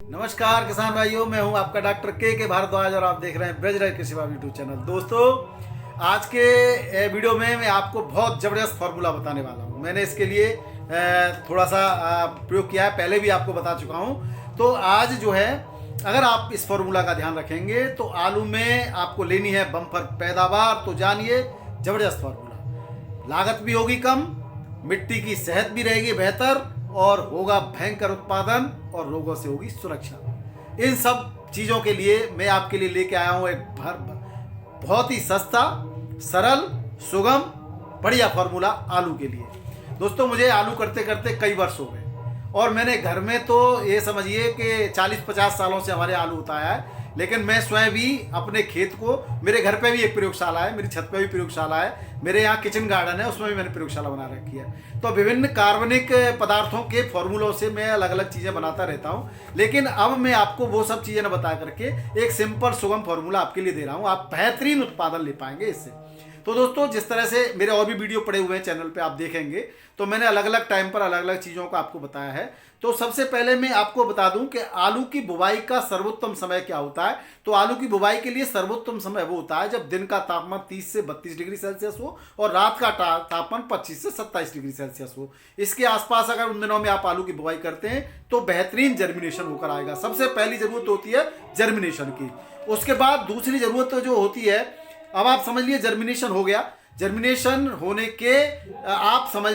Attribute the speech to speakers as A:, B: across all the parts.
A: नमस्कार किसान भाइयों, मैं हूं आपका डॉक्टर के भारद्वाज और आप देख रहे हैं ब्रजराज कृषि विभाग यूट्यूब चैनल। दोस्तों, आज के वीडियो में मैं आपको बहुत ज़बरदस्त फार्मूला बताने वाला हूं। मैंने इसके लिए थोड़ा सा प्रयोग किया है, पहले भी आपको बता चुका हूं। तो आज जो है, अगर आप इस फार्मूला का ध्यान रखेंगे तो आलू में आपको लेनी है बम्पर पैदावार। तो जानिए, ज़बरदस्त फार्मूला, लागत भी होगी कम, मिट्टी की सेहत भी रहेगी बेहतर और होगा भयंकर उत्पादन और रोगों से होगी सुरक्षा। इन सब चीज़ों के लिए मैं आपके लिए लेके आया हूँ एक बहुत ही सस्ता, सरल, सुगम, बढ़िया फार्मूला आलू के लिए। दोस्तों, मुझे आलू करते करते कई वर्ष हो गए और मैंने घर में तो ये समझिए कि 40-50 सालों से हमारे आलू उताया है। लेकिन मैं स्वयं भी अपने खेत को, मेरे घर पे भी एक प्रयोगशाला है, मेरी छत पे भी प्रयोगशाला है, मेरे यहाँ किचन गार्डन है, उसमें भी मैंने प्रयोगशाला बना रखी है। तो विभिन्न कार्बनिक पदार्थों के फॉर्मूलों से मैं अलग अलग चीज़ें बनाता रहता हूँ। लेकिन अब मैं आपको वो सब चीज़ें न बता करके एक सिंपल सुगम फार्मूला आपके लिए दे रहा हूँ। आप बेहतरीन उत्पादन ले पाएंगे इससे। तो दोस्तों, जिस तरह से मेरे और भी वीडियो पड़े हुए हैं चैनल पे, आप देखेंगे तो मैंने अलग अलग टाइम पर अलग अलग चीज़ों को आपको बताया है। तो सबसे पहले मैं आपको बता दूं कि आलू की बुवाई का सर्वोत्तम समय क्या होता है। तो आलू की बुवाई के लिए सर्वोत्तम समय वो होता है जब दिन का तापमान 30 से 32 डिग्री सेल्सियस हो और रात का तापमान 25 से 27 डिग्री सेल्सियस हो। इसके आसपास अगर उन दिनों में आप आलू की बुवाई करते हैं तो बेहतरीन जर्मिनेशन होकर आएगा। सबसे पहली जरूरत होती है जर्मिनेशन की। उसके बाद दूसरी जरूरत जो होती है, अब आप समझ लिए जर्मिनेशन हो गया। जर्मिनेशन होने के आप समझ,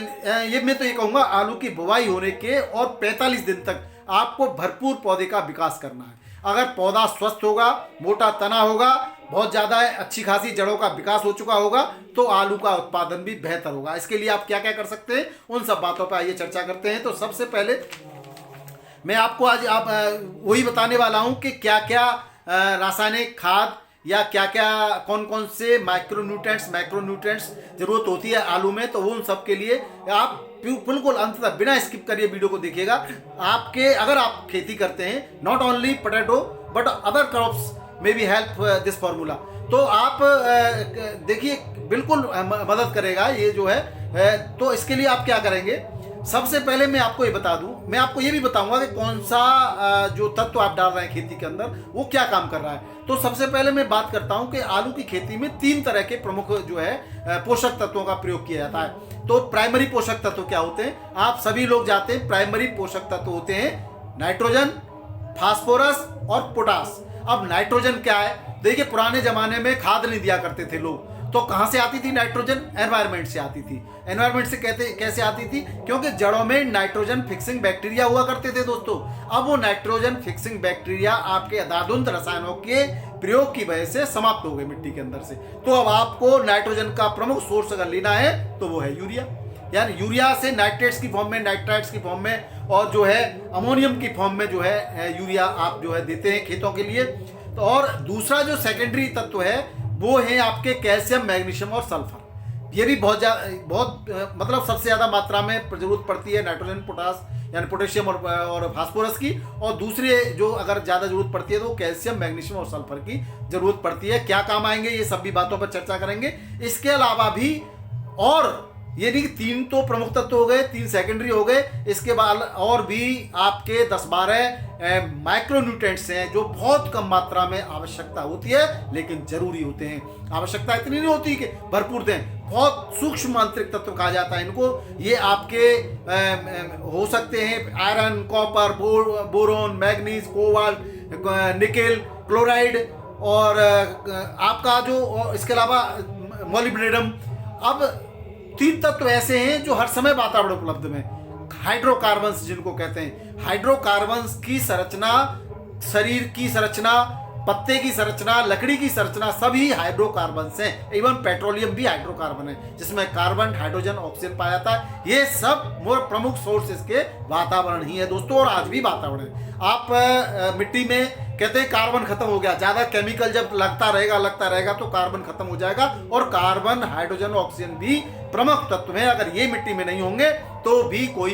A: ये मैं तो ये कहूँगा, आलू की बुवाई होने के और 45 दिन तक आपको भरपूर पौधे का विकास करना है। अगर पौधा स्वस्थ होगा, मोटा तना होगा, बहुत ज़्यादा अच्छी खासी जड़ों का विकास हो चुका होगा, तो आलू का उत्पादन भी बेहतर होगा। इसके लिए आप क्या क्या कर सकते हैं, उन सब बातों पर आइए चर्चा करते हैं। तो सबसे पहले मैं आपको आज वही बताने वाला हूँ कि क्या क्या रासायनिक खाद या क्या क्या कौन कौन से माइक्रोन्यूट्रिएंट्स जरूरत होती है आलू में। तो वो उन सब के लिए आप बिल्कुल अंत तक बिना स्किप करिए वीडियो को देखिएगा। आपके, अगर आप खेती करते हैं, not only potato but other crops में भी हेल्प दिस फार्मूला, तो आप देखिए बिल्कुल मदद करेगा ये जो है। तो इसके लिए आप क्या करेंगे, सबसे पहले मैं आपको ये बता दूं, मैं आपको ये भी बताऊंगा कि कौन सा जो तत्व आप डाल रहे हैं खेती के अंदर वो क्या काम कर रहा है। तो सबसे पहले मैं बात करता हूं कि आलू की खेती में 3 तरह के प्रमुख जो है पोषक तत्वों का प्रयोग किया जाता है। तो प्राइमरी पोषक तत्व क्या होते हैं, आप सभी लोग जानते हैं। प्राइमरी पोषक तत्व होते हैं नाइट्रोजन, फास्फोरस और पोटास। अब नाइट्रोजन क्या है, देखिए पुराने जमाने में खाद नहीं दिया करते थे लोग, तो कहां से आती थी नाइट्रोजन, एनवायरनमेंट से आती थी। एनवायरनमेंट से कैसे आती थी, क्योंकि जड़ों में नाइट्रोजन फिक्सिंग बैक्टीरिया हुआ करते थे दोस्तों। अब वो नाइट्रोजन फिक्सिंग बैक्टीरिया आपके अंधाधुंध रसायनों के प्रयोग की वजह से समाप्त हो गए मिट्टी के अंदर से। तो अब आपको नाइट्रोजन का प्रमुख सोर्स अगर लेना है तो वो है यूरिया। यानी यूरिया से नाइट्रेट्स की फॉर्म में, नाइट्राइट्स की फॉर्म में और जो है अमोनियम की फॉर्म में जो है यूरिया आप जो है देते हैं खेतों के लिए। तो और दूसरा जो सेकेंडरी तत्व है वो है आपके कैल्शियम, मैग्नीशियम और सल्फर। ये भी बहुत मतलब सबसे ज़्यादा मात्रा में जरूरत पड़ती है नाइट्रोजन, पोटास यानी पोटेशियम और फास्फोरस की। और दूसरे जो अगर ज़्यादा जरूरत पड़ती है तो कैल्शियम, मैग्नीशियम और सल्फर की जरूरत पड़ती है। क्या काम आएंगे ये सभी बातों पर चर्चा करेंगे। इसके अलावा भी, और ये नहीं कि 3 तो प्रमुख तत्व हो गए, 3 सेकेंडरी हो गए, इसके बाद और भी आपके 10-12 माइक्रोन्यूट्रिएंट्स हैं जो बहुत कम मात्रा में आवश्यकता होती है लेकिन जरूरी होते हैं। आवश्यकता इतनी नहीं होती कि भरपूर दें, बहुत सूक्ष्म आंतरिक तत्व कहा जाता है इनको। ये आपके हो सकते हैं iron, copper, boron, manganese, cobalt, nickel, chloride और आपका जो, इसके अलावा मॉलिब्डेनम। अब 3 तत्व ऐसे हैं जो हर समय वातावरण उपलब्ध में। हाइड्रोकार्बन्स जिनको कहते हैं, हाइड्रोकार्बन्स की संरचना, शरीर की संरचना, पत्ते की संरचना, लकड़ी की संरचना सभी हाइड्रोकार्बन्स हैं। इवन पेट्रोलियम भी हाइड्रोकार्बन है जिसमें कार्बन, हाइड्रोजन, ऑक्सीजन पाया जाता है। ये सब प्रमुख सोर्सेस के वातावरण ही है दोस्तों, और आज भी वातावरण है। आप मिट्टी में कहते हैं कार्बन खत्म हो गया, ज्यादा केमिकल जब लगता रहेगा तो कार्बन खत्म हो जाएगा। और कार्बन, हाइड्रोजन, ऑक्सीजन भी प्रमुख तत्व है। अगर ये मिट्टी में नहीं होंगे तो भी कोई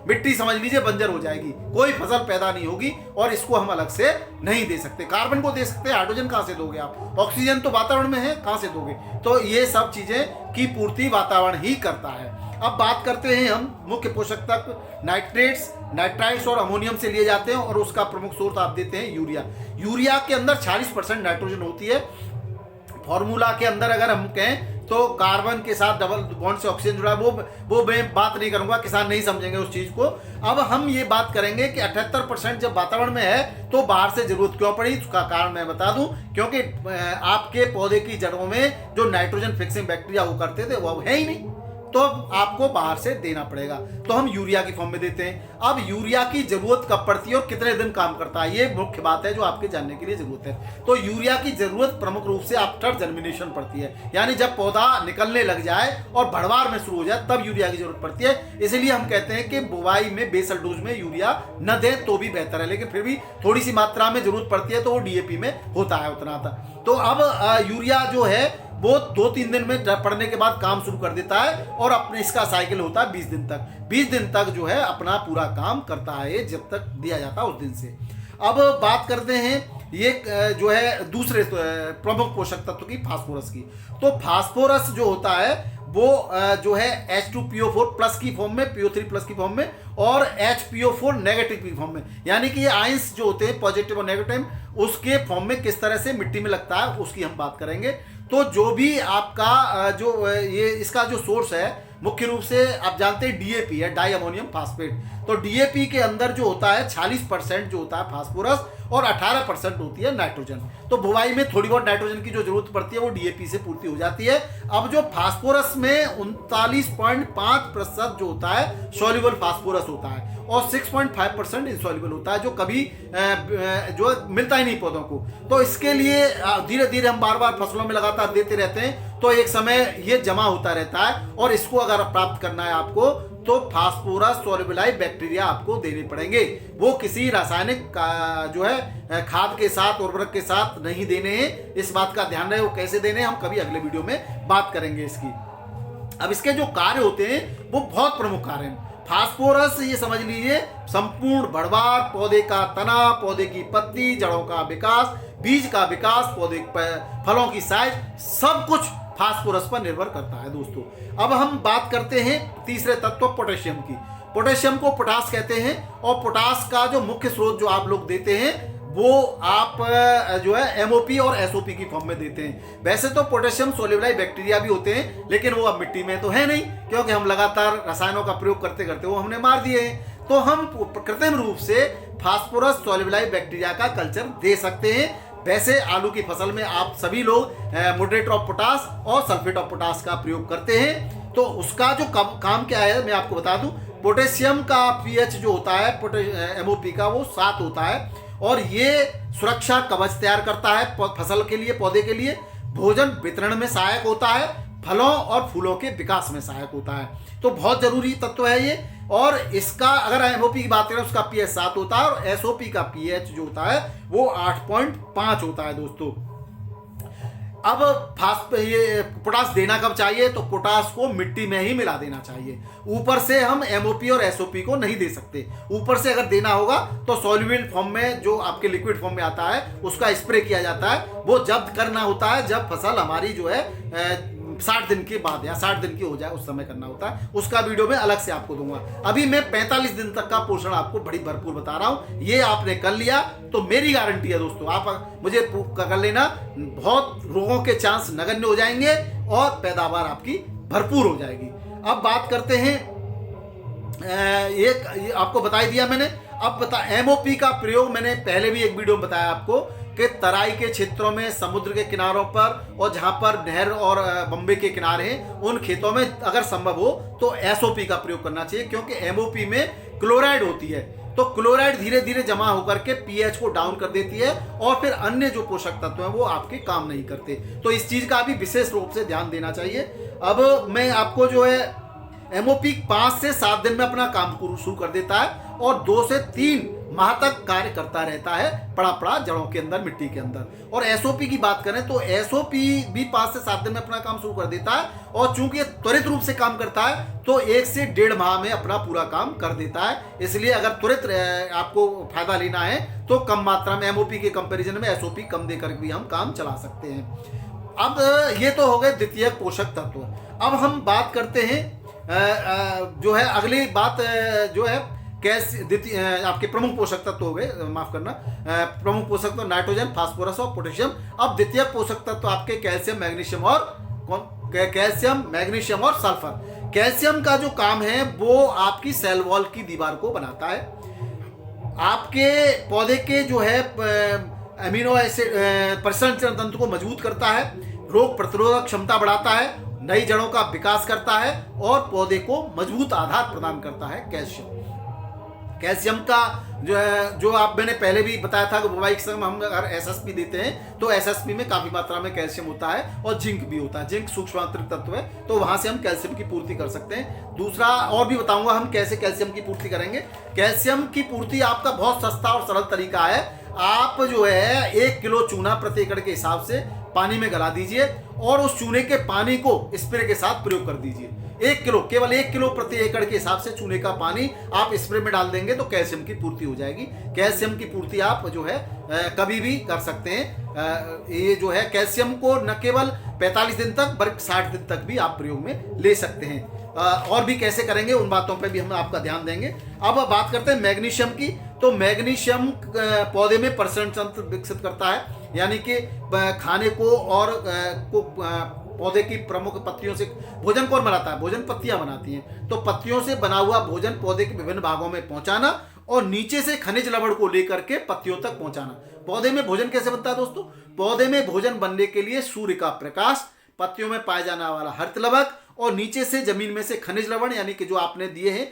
A: मिट्टी समझ लीजिए बंजर हो जाएगी, कोई फसल पैदा नहीं होगी। और इसको हम अलग से नहीं दे सकते। कार्बन को दे सकते हैं, हाइड्रोजन कहां से दोगे आप, ऑक्सीजन तो वातावरण में है, कहां से दोगे। तो ये सब चीजें की पूर्ति वातावरण ही करता है। अब बात करते हैं हम मुख्य पोषक तत्व नाइट्रेट्स, नाइट्राइट्स और अमोनियम से लिए जाते हैं और उसका प्रमुख स्रोत आप देते हैं यूरिया। यूरिया के अंदर 40% नाइट्रोजन होती है। फॉर्मूला के अंदर अगर हम कहें तो कार्बन के साथ डबल बॉन्ड से ऑक्सीजन जुड़ा है, वो मैं बात नहीं करूंगा, किसान नहीं समझेंगे उस चीज को। अब हम ये बात करेंगे कि 78% जब वातावरण में है तो बाहर से जरूरत क्यों पड़ी, उसका कारण मैं बता दूं। क्योंकि आपके पौधे की जड़ों में जो नाइट्रोजन फिक्सिंग बैक्टीरिया वो करते थे वो है ही नहीं, तो आपको बाहर से देना पड़ेगा, तो हम यूरिया की फॉर्म में देते हैं। अब यूरिया की जरूरत कब पड़ती है और कितने दिन काम करता है, ये मुख्य बात है जो आपके जानने के लिए जरूरत है। तो यूरिया की जरूरत प्रमुख रूप से आफ्टर जर्मिनेशन पड़ती है, यानी जब पौधा निकलने लग जाए और बढ़वार में शुरू हो जाए तब यूरिया की जरूरत पड़ती है। इसलिए हम कहते हैं कि बुवाई में बेसल डोज में यूरिया न दें तो भी बेहतर है, लेकिन फिर भी थोड़ी सी मात्रा में जरूरत पड़ती है तो वो डीएपी में होता है उतना था। तो अब यूरिया जो है वो 2-3 दिन में पड़ने के बाद काम शुरू कर देता है और अपने इसका साइकिल होता है 20 दिन तक। 20 दिन तक जो है अपना पूरा काम करता है जब तक दिया जाता है उस दिन से। अब बात करते हैं ये जो है दूसरे प्रमुख पोषक तत्व की, फास्फोरस की। तो फास्फोरस जो होता है वो जो है H2PO4 प्लस की फॉर्म में, PO3 प्लस की फॉर्म में और HPO4 नेगेटिव की फॉर्म में, यानी कि ये आयंस जो होते हैं पॉजिटिव और नेगेटिव उसके फॉर्म में किस तरह से मिट्टी में लगता है उसकी हम बात करेंगे। तो जो भी आपका जो ये इसका जो सोर्स है मुख्य रूप से आप जानते हैं डीएपी है, डाई अमोनियम फास्फेट। तो डीएपी के अंदर जो होता है 40% जो होता है फास्फोरस और 18% होती है नाइट्रोजन। तो बुवाई में थोड़ी बहुत नाइट्रोजन की जो जरूरत पड़ती है वो डीएपी से पूर्ति हो जाती है। अब जो फास्फोरस में 39.5% जो होता है सॉल्युबल फास्फोरस होता है और 6.5% इनसॉल्युबल होता है जो कभी जो मिलता ही नहीं पौधों को। तो इसके लिए धीरे धीरे हम बार बार फसलों में लगातार देते रहते हैं तो एक समय ये जमा होता रहता है और इसको अगर प्राप्त करना है आपको तो फास्फोरस सॉल्युबलाइज्ड बैक्टीरिया आपको देने पड़ेंगे। वो किसी रासायनिक जो है खाद के साथ, उर्वरक के साथ नहीं देने हैं। इस बात का ध्यान रहे वो कैसे देने, हम कभी अगले वीडियो में बात करेंगे इसकी। अब इसके जो कार्य होते हैं वो बहुत प्रमुख कार्य हैं। फास्फोरस ये समझ लीजिए संपूर्ण बढ़वार, पौधे का तना, पौधे की पत्ती, जड़ों का विकास, बीज का विकास, पौधे फलों की साइज, सब कुछ फास्फोरस पर निर्भर करता है दोस्तों। अब हम बात करते हैं तीसरे तत्व पोटेशियम की। पोटेशियम को पोटास कहते हैं और पोटास का जो मुख्य स्रोत जो आप लोग देते हैं वो आप जो है एमओपी और एसओपी की फॉर्म में देते हैं। वैसे तो पोटेशियम सोल्युबलाइज्ड बैक्टीरिया भी होते हैं लेकिन वो अब मिट्टी में तो है नहीं, क्योंकि हम लगातार रसायनों का प्रयोग करते करते वो हमने मार दिए हैं। तो हम कृत्रिम रूप से फास्फोरस सोल्युबलाइज्ड बैक्टीरिया का कल्चर दे सकते हैं। वैसे आलू की फसल में आप सभी लोग मोडरेटर ऑफ पोटास और सल्फेट ऑफ पोटास का प्रयोग करते हैं। तो उसका जो काम क्या है मैं आपको बता दूं। पोटेशियम का पीएच जो होता है एमओपी का वो 7 होता है और ये सुरक्षा कवच तैयार करता है फसल के लिए, पौधे के लिए। भोजन वितरण में सहायक होता है, फलों और फूलों के विकास में सहायक होता है। तो बहुत जरूरी तत्व है ये। और इसका अगर एमओपी की बात करें उसका पीएच 7 होता है और एसओपी का पीएच जो होता है वो 8.5 होता है दोस्तों। अब ये पोटास देना कब चाहिए, तो पोटास को मिट्टी में ही मिला देना चाहिए। ऊपर से हम एमओपी और एसओपी को नहीं दे सकते। ऊपर से अगर देना होगा तो सॉल्युबल फॉर्म में जो आपके लिक्विड फॉर्म में आता है उसका स्प्रे किया जाता है। वो जब करना होता है जब फसल हमारी जो है 60 दिन के बाद या 60 दिन की हो जाए उस समय करना होता है। उसका वीडियो मैं अलग से आपको दूंगा। अभी मैं 45 दिन तक का पोषण आपको बड़ी भरपूर बता रहा हूं। ये आपने कर लिया तो मेरी गारंटी है दोस्तों, आप मुझे कर लेना, बहुत रोगों के चांस नगण्य हो जाएंगे और पैदावार आपकी भरपूर हो जाएगी। अब बात करते हैं ये आपको बता ही दिया मैंने। अब बता एमओपी का प्रयोग मैंने पहले भी एक वीडियो में बताया आपको कि तराई के क्षेत्रों में, समुद्र के किनारों पर और जहां पर नहर और बंबे के किनारे हैं उन खेतों में अगर संभव हो तो एसओपी का प्रयोग करना चाहिए, क्योंकि एमओपी में क्लोराइड होती है। तो क्लोराइड धीरे धीरे जमा होकर के पीएच को डाउन कर देती है और फिर अन्य जो पोषक तत्व हैं वो आपके काम नहीं करते। तो इस चीज का भी विशेष रूप से ध्यान देना चाहिए। अब मैं आपको जो है एमओपी 5 से 7 दिन में अपना काम शुरू कर देता है और 2 से 3 माह तक कार्य करता रहता है पड़ा जड़ों के अंदर, मिट्टी के अंदर। और एसओपी की बात करें तो एसओपी भी 5 से 7 दिन में अपना काम शुरू कर देता है और चूंकि ये त्वरित रूप से काम करता है तो 1 से 1.5 माह में अपना पूरा काम कर देता है। इसलिए अगर त्वरित आपको फायदा लेना है तो कम मात्रा में एमओपी के कंपैरिजन में एसओपी कम देकर भी हम काम चला सकते हैं। अब ये तो हो गए द्वितीयक पोषक तत्व। अब हम बात करते हैं जो है अगली बात जो है आपके प्रमुख पोषक तत्व हो गए, माफ करना, प्रमुख पोषक तत्व नाइट्रोजन, फास्फोरस और पोटेशियम। अब द्वितीय पोषक तत्व आपके कैल्शियम, मैग्नीशियम और कैल्शियम, मैग्नीशियम और सल्फर। कैल्शियम का जो काम है वो आपकी सेल वॉल की दीवार को बनाता है, आपके पौधे के जो है अमीनो एसिड परिसंचरण तंत्र को मजबूत करता है, रोग प्रतिरोधक क्षमता बढ़ाता है, नई जड़ों का विकास करता है और पौधे को मजबूत आधार प्रदान करता है कैल्शियम। कैल्शियम का जो आप मैंने पहले भी बताया था कि वैवाहिक समय हम अगर एसएसपी देते हैं तो एसएसपी में काफी मात्रा में कैल्शियम होता है और जिंक भी होता है। जिंक सूक्ष्मांतरिक तत्व है, तो वहां से हम कैल्शियम की पूर्ति कर सकते हैं। दूसरा और भी बताऊंगा हम कैसे कैल्शियम की पूर्ति करेंगे। कैल्शियम की पूर्ति आपका बहुत सस्ता और सरल तरीका है। आप जो है 1 किलो चूना प्रति एकड़ के हिसाब से पानी में गला दीजिए और उस चूने के पानी को स्प्रे के साथ प्रयोग कर दीजिए। 1 किलो, केवल 1 किलो प्रति एकड़ के हिसाब से चूने का पानी आप स्प्रे में डाल देंगे तो कैल्शियम की पूर्ति हो जाएगी। कैल्शियम की पूर्ति आप जो है कभी भी कर सकते हैं। ये जो है कैल्शियम को न केवल 45 दिन तक बल्कि 60 दिन तक भी आप प्रयोग में ले सकते हैं। और भी कैसे करेंगे उन बातों पे भी हम आपका ध्यान देंगे। अब बात करते हैं मैग्नीशियम की। तो मैग्नीशियम पौधे में प्रसरण तंत्र विकसित करता है, यानी कि खाने को और पौधे की प्रमुख पत्तियों से भोजन कौन बनाता है, भोजन पत्तियां बनाती हैं। तो पत्तियों से बना हुआ भोजन पौधे के विभिन्न भागों में पहुंचाना और नीचे से खनिज लवण को लेकर के पत्तियों तक पहुंचाना। पौधे में भोजन कैसे बनता है दोस्तों? पौधे में भोजन बनने के लिए सूर्य का प्रकाश, पत्तियों में पाया जाने वाला हरित लवक और नीचे से जमीन में से खनिज लवण यानी कि जो आपने दिए हैं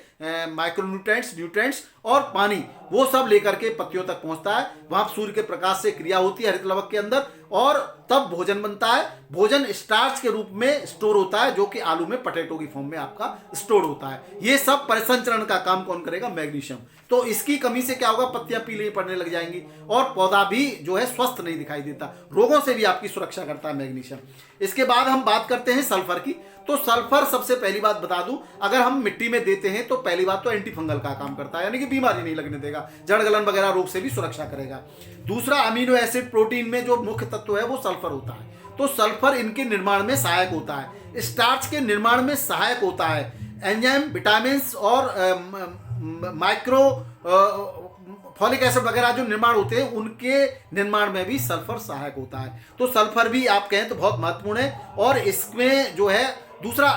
A: माइक्रोन्यूट्रेंट्स, न्यूट्रेंट्स और पानी, वो सब लेकर के पत्तियों तक पहुंचता है। वहां सूर्य के प्रकाश से क्रिया होती है हरित लवक के अंदर और तब भोजन बनता है। भोजन स्टार्च के रूप में स्टोर होता है, जो कि आलू में पोटैटो की फॉर्म में आपका स्टोर होता है। ये सब परिसंचरण का काम कौन करेगा? मैग्नीशियम। तो इसकी कमी से क्या होगा? पत्तियां पीली पड़ने लग जाएंगी और पौधा भी जो है स्वस्थ नहीं दिखाई देता। रोगों से भी आपकी सुरक्षा करता है मैग्नीशियम। इसके बाद हम बात करते हैं सल्फर की। तो सल्फर सबसे पहली बात बता दूं, अगर हम मिट्टी में देते हैं तो पहली बात तो एंटी फंगल का काम करता है, यानी कि बीमारी नहीं लगने देगा, जड़ गलन वगैरह रोग से भी सुरक्षा करेगा। दूसरा, अमीनो एसिड प्रोटीन में जो मुख्य तत्व है वो सल्फर होता है। तो सल्फर इनके निर्माण में सहायक होता है, स्टार्च के निर्माण में सहायक होता है, एंजाइम, विटामिन और माइक्रो फॉलिक एसिड वगैरह जो निर्माण होते हैं उनके निर्माण में भी सल्फर सहायक होता है। तो सल्फर भी आप कहें तो बहुत महत्वपूर्ण है और इसमें जो है दूसरा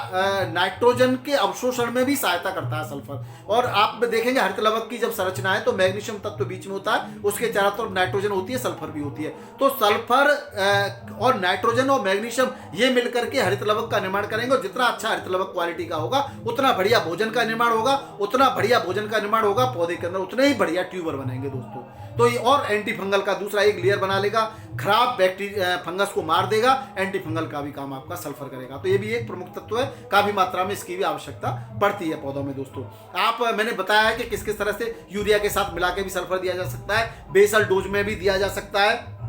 A: नाइट्रोजन के अवशोषण में भी सहायता करता है सल्फर। और आप देखेंगे हरित लवक की जब संरचना है तो मैग्नीशियम तत्व बीच में होता है, उसके चारों तरफ नाइट्रोजन होती है, सल्फर भी होती है। तो सल्फर और नाइट्रोजन और मैग्नीशियम ये मिलकर के हरित लवक का निर्माण करेंगे और जितना अच्छा हरित लवक क्वालिटी का होगा उतना बढ़िया भोजन का निर्माण होगा, उतना बढ़िया भोजन का निर्माण होगा पौधे के अंदर, उतने ही बढ़िया ट्यूबर बनेंगे दोस्तों। तो ये और एंटी फंगल का दूसरा एक लेयर बना लेगा, खराब बैक्टीरिया फंगस को मार देगा, एंटी फंगल का भी काम आपका सल्फर करेगा। तो ये भी एक प्रमुख तत्व है, काफी मात्रा में इसकी भी आवश्यकता पड़ती है पौधों में दोस्तों। मैंने बताया है कि किस किस तरह से यूरिया के साथ मिला के भी सल्फर दिया जा सकता है, बेसल डोज में भी दिया जा सकता है।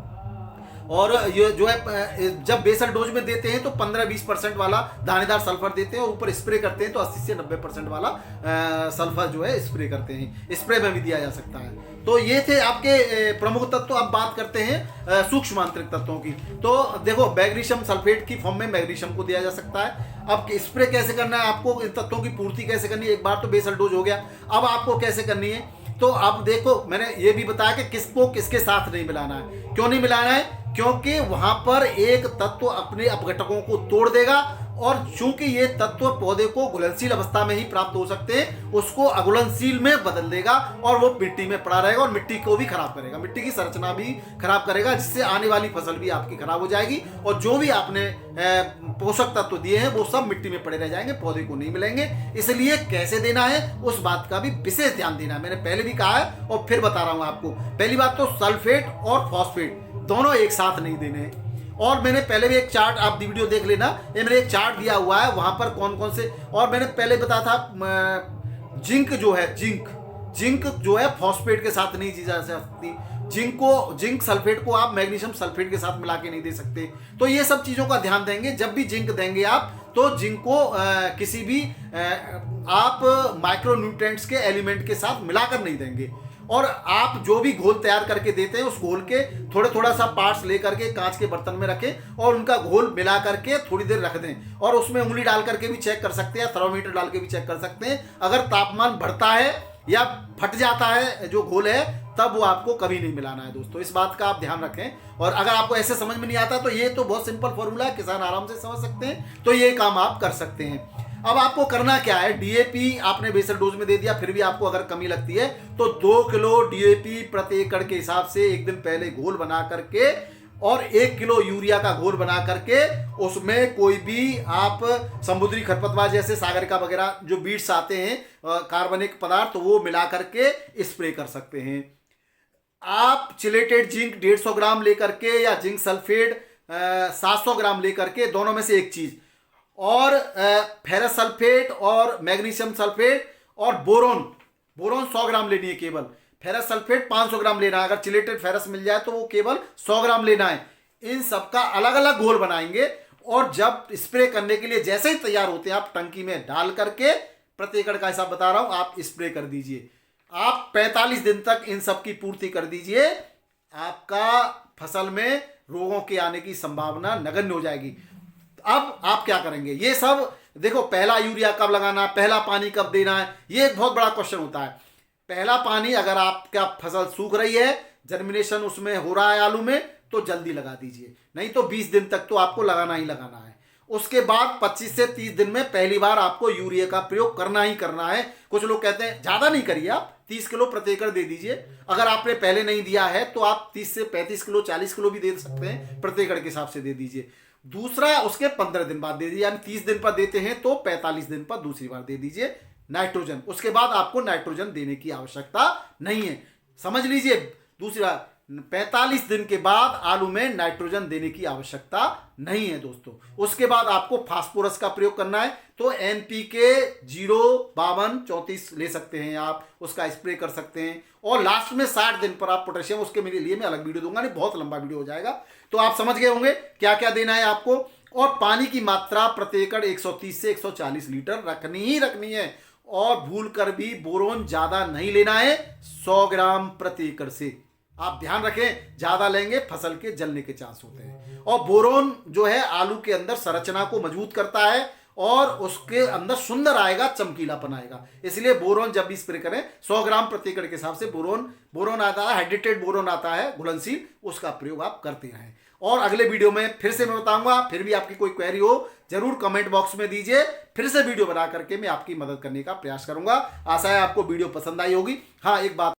A: और ये जो है जब बेसल डोज में देते हैं तो 15-20% वाला दानेदार सल्फर देते हैं और ऊपर स्प्रे करते हैं तो 80 से 90% वाला सल्फर जो है स्प्रे करते हैं, स्प्रे में भी दिया जा सकता है। तो ये थे आपके प्रमुख तत्व। अब बात करते हैं सूक्ष्म आंतरिक तत्वों की। तो देखो मैग्नीशियम सल्फेट की फॉर्म में मैग्नीशियम को दिया जा सकता है। अब स्प्रे कैसे करना है आपको, इन तत्वों की पूर्ति कैसे करनी है? एक बार तो बेसल डोज हो गया, अब आपको कैसे करनी है? तो अब देखो मैंने ये भी बताया कि किसको किसके साथ नहीं मिलाना है। क्यों नहीं मिलाना है? क्योंकि वहां पर एक तत्व अपने अपघटकों को तोड़ देगा और चूंकि ये तत्व पौधे को घुलनशील अवस्था में ही प्राप्त हो सकते हैं, उसको अघुलनशील में बदल देगा और वो मिट्टी में पड़ा रहेगा और मिट्टी को भी खराब करेगा, मिट्टी की संरचना भी खराब करेगा, जिससे आने वाली फसल भी आपकी खराब हो जाएगी और जो भी आपने पोषक तत्व दिए हैं वो सब मिट्टी में पड़े रह जाएंगे, पौधे को नहीं मिलेंगे। इसलिए कैसे देना है उस बात का भी विशेष ध्यान देना है। मैंने पहले भी कहा है और फिर बता रहा हूं आपको। पहली बात तो सल्फेट और फॉस्फेट दोनों एक साथ नहीं देने। और मैंने पहले भी एक चार्ट, आप वीडियो देख लेना, ये मैंने एक चार्ट दिया हुआ है, वहां पर कौन कौन से, और मैंने पहले बताया था जिंक जो है, जिंक जो है फॉस्फेट के साथ नहीं दी जा सकती, जिंक सल्फेट को आप मैग्नीशियम सल्फेट के साथ मिला के नहीं दे सकते। तो ये सब चीजों का ध्यान देंगे। जब भी जिंक देंगे आप तो जिंक को किसी भी आप माइक्रो न्यूट्रिएंट्स के एलिमेंट के साथ मिलाकर नहीं देंगे। और आप जो भी घोल तैयार करके देते हैं उस घोल के थोड़ा सा पार्ट्स लेकर के कांच के बर्तन में रखें और उनका घोल मिला करके थोड़ी देर रख दें। और उसमें उंगली डाल करके भी चेक कर सकते हैं, थर्मोमीटर डाल के भी चेक कर सकते हैं। अगर तापमान बढ़ता है या फट जाता है जो घोल है, तब वो आपको कभी नहीं मिलाना है दोस्तों। इस बात का आप ध्यान रखें। और अगर आपको ऐसे समझ में नहीं आता तो ये तो बहुत सिंपल फॉर्मूला है, किसान आराम से समझ सकते हैं, तो ये काम आप कर सकते हैं। अब आपको करना क्या है, डीएपी आपने बेसल डोज में दे दिया, फिर भी आपको अगर कमी लगती है तो 2 किलो डीएपी प्रति एकड़ के हिसाब से एक दिन पहले घोल बना करके और 1 किलो यूरिया का घोल बना करके उसमें कोई भी आप समुद्री खरपतवार जैसे सागरिका वगैरह जो बीट्स आते हैं कार्बनिक पदार्थ, वो मिला करके स्प्रे कर सकते हैं। आप चिलेटेड जिंक 150 ग्राम लेकर के या जिंक सल्फेट 700 ग्राम लेकर के, दोनों में से एक चीज, और फेरस सल्फेट और मैग्नीशियम सल्फेट और बोरोन 100 ग्राम लेनी है केवल। फेरस सल्फेट 500 ग्राम लेना है, अगर चिलेटेड फेरस मिल जाए तो वो केवल 100 ग्राम लेना है। इन सबका अलग अलग घोल बनाएंगे और जब स्प्रे करने के लिए जैसे ही तैयार होते हैं आप टंकी में डाल करके, प्रति एकड़ का हिसाब बता रहा हूं, आप स्प्रे कर दीजिए। आप 45 दिन तक इन सब की पूर्ति कर दीजिए, आपका फसल में रोगों के आने की संभावना नगण्य हो जाएगी। अब आप क्या करेंगे, ये सब देखो, पहला यूरिया कब लगाना, पहला पानी कब देना है, ये एक बहुत बड़ा क्वेश्चन होता है। पहला पानी अगर आपका फसल सूख रही है, जर्मिनेशन उसमें हो रहा है आलू में, तो जल्दी लगा दीजिए, नहीं तो 20 दिन तक तो आपको लगाना ही लगाना है। उसके बाद 25 से 30 दिन में पहली बार आपको यूरिया का प्रयोग करना ही करना है। कुछ लोग कहते हैं ज्यादा नहीं करिए, आप 30 किलो प्रति एकड़ दे दीजिए। अगर आपने पहले नहीं दिया है तो आप 30 से 35 किलो 40 किलो भी दे सकते हैं, प्रति एकड़ के हिसाब से दे दीजिए। दूसरा उसके 15 दिन बाद दे दीजिए, यानी 30 दिन पर देते हैं तो 45 दिन पर दूसरी बार दे दीजिए नाइट्रोजन। उसके बाद आपको नाइट्रोजन देने की आवश्यकता नहीं है, समझ लीजिए। दूसरी बार 45 दिन के बाद आलू में नाइट्रोजन देने की आवश्यकता नहीं है दोस्तों। उसके बाद आपको फास्फोरस का प्रयोग करना है, तो एनपीके 05234 ले सकते हैं आप, उसका स्प्रे कर सकते हैं। और लास्ट में 60 दिन पर आप पोटेशियम, उसके मेरे लिए मैं अलग वीडियो दूंगा, नहीं बहुत लंबा वीडियो हो जाएगा। तो आप समझ गए होंगे क्या क्या देना है आपको। और पानी की मात्रा प्रति एकड़ 130 से 140 लीटर रखनी ही रखनी है। और भूल कर भी बोरोन ज्यादा नहीं लेना है, 100 ग्राम प्रति एकड़ से। आप ध्यान रखें, ज्यादा लेंगे फसल के जलने के चांस होते हैं। और बोरोन जो है आलू के अंदर संरचना को मजबूत करता है और उसके अंदर सुंदर आएगा, चमकीलापन आएगा। इसलिए बोरोन जब भी स्प्रे करें 100 ग्राम प्रति एकड़ के हिसाब से बोरोन आता है, हाइड्रेटेड बोरोन आता है घुलनशील, उसका प्रयोग आप करते रहें। और अगले वीडियो में फिर से मैं बताऊंगा, फिर भी आपकी कोई क्वेरी हो जरूर कमेंट बॉक्स में दीजिए, फिर से वीडियो बना करके मैं आपकी मदद करने का प्रयास करूंगा। आशा है आपको वीडियो पसंद आई होगी। हाँ, एक बात